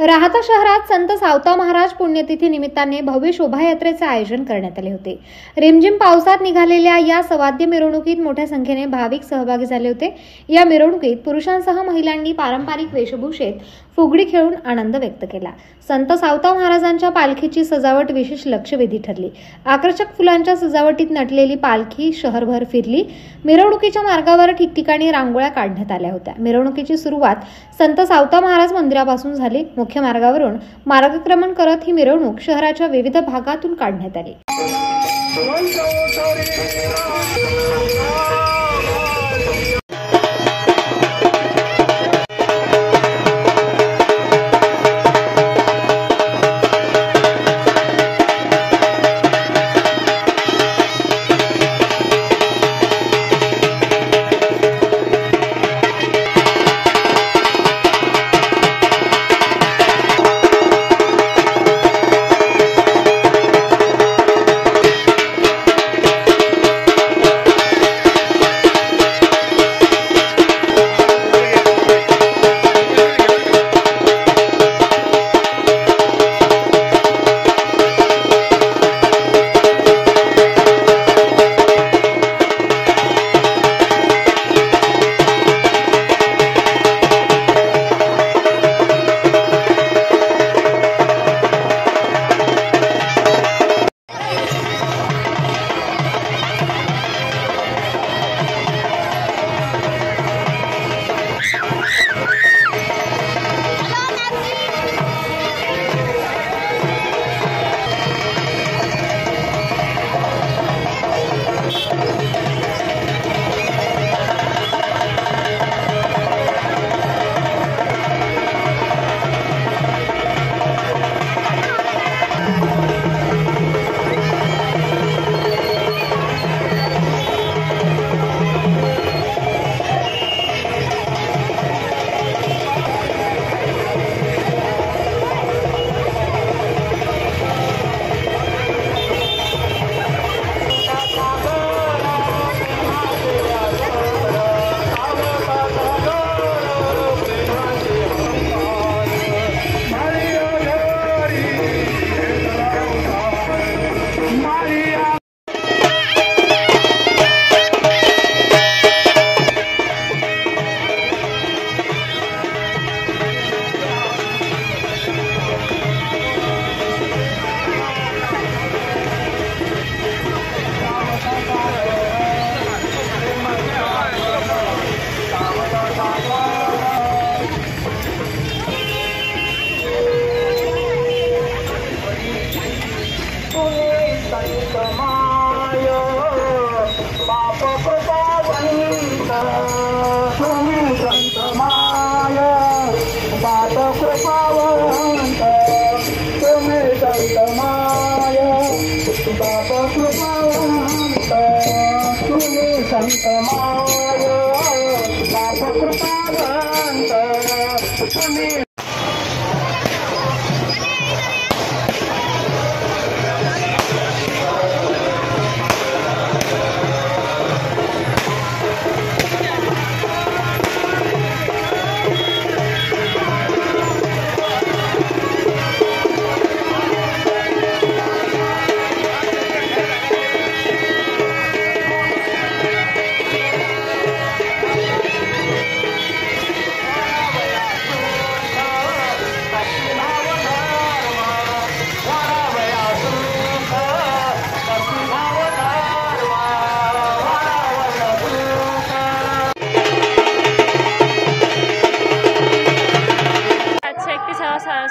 राहाता शहरात संत सावता महाराज पुण्यतिथी निमित्ताने भव्य शोभायात्रेचे आयोजन करण्यात आले होते। रिमझिम पावसात निघालेल्या या सवाद्य मिरवणुकीत मोठ्या संख्येने भाविक सहभागी झाले होते। या मिरवणुकीत पुरुषांसह महिलांनी पारंपरिक वेशभूषेत फुगडी खेळून आनंद व्यक्त केला। संत सावता महाराजांच्या पालखीची सजावट विशेष लक्षवेधी ठरली। आकर्षक फुलांच्या सजावटीत नटलेली पालखी शहरभर फिरली। मिरवणुकीच्या मार्गावर ठिकठिकाणी रांगोळ्या काढण्यात आल्या होत्या। मिरवणुकीची सुरुवात संत सावता महाराज मंदिरापासून झाली। मुख्य मार्गावरून मार्गक्रमण करत ही मिरवणूक शहराच्या विविध भागातून काढण्यात आली।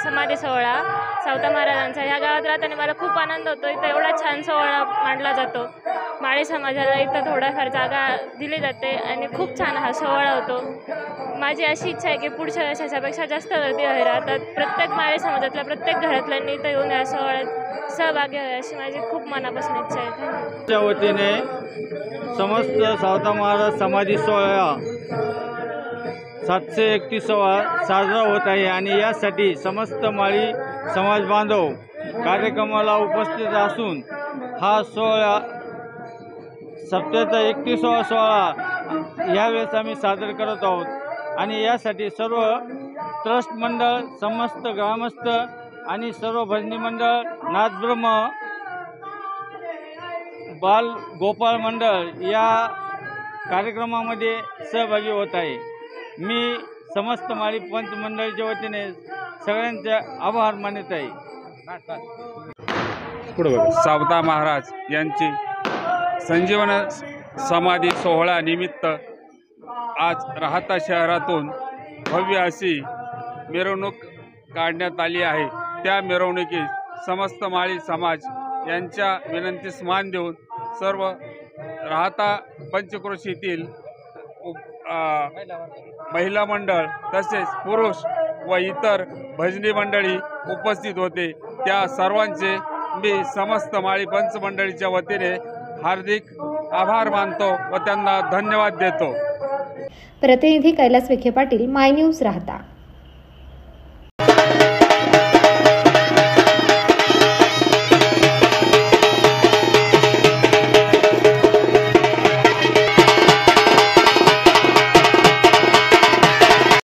समाधी सोहळा सावता महाराजांचा ह्या गावात राहताना मला खूप आनंद होतो। इथं एवढा छान सोहळा मांडला जातो। माळी समाजाला इथं थोडाफार जागा दिली जाते आणि खूप छान हा सोहळा होतो। माझी अशी इच्छा आहे की पुढच्या वर्षाच्यापेक्षा जास्त गर्दी राहतात। प्रत्येक माळी समाजातल्या प्रत्येक घरातल्यांनी इथं येऊन या सोहळ्यात सहभागी व्हावे अशी माझी खूप मनापासून इच्छा आहे। त्या वतीने समस्त सावता महाराज समाधी सोहळा 731 साजरा होत आहे आणि यासाठी समस्त माळी समाज बांधव कार्यक्रमाला उपस्थित असून हा सोहळा सप्त्याचा 31वा सोहळा यावेळेस आम्ही सादर करत आहोत आणि यासाठी सर्व ट्रस्ट मंडळ, समस्त ग्रामस्थ आणि सर्व भजनी मंडळ, नाथब्रह्म, बाल गोपाळ मंडळ या कार्यक्रमामध्ये सहभागी होत आहे. मी समस्त माळी पंच मंडळाच्या वतीने सगळ्यांचे आभार मानत आहे. सावता महाराज यांची संजीवन समाधी सोहळा निमित्त आज राहता शहरातून भव्य अशी मिरवणूक काढण्यात आली आहे. त्या मिरवणुकीत समस्त माळी समाज यांच्या विनंतीस मान देऊन सर्व राहता पंचक्रोशीतील महिला मंडळ तसेच पुरुष व इतर भजनी मंडळी उपस्थित होते. त्या सर्वांचे मी समस्त माळी पंच मंडळीच्या वतीने हार्दिक आभार मानतो व त्यांना धन्यवाद देतो. प्रतिनिधी कैलास विखे पाटील, माय न्यूज, राहता.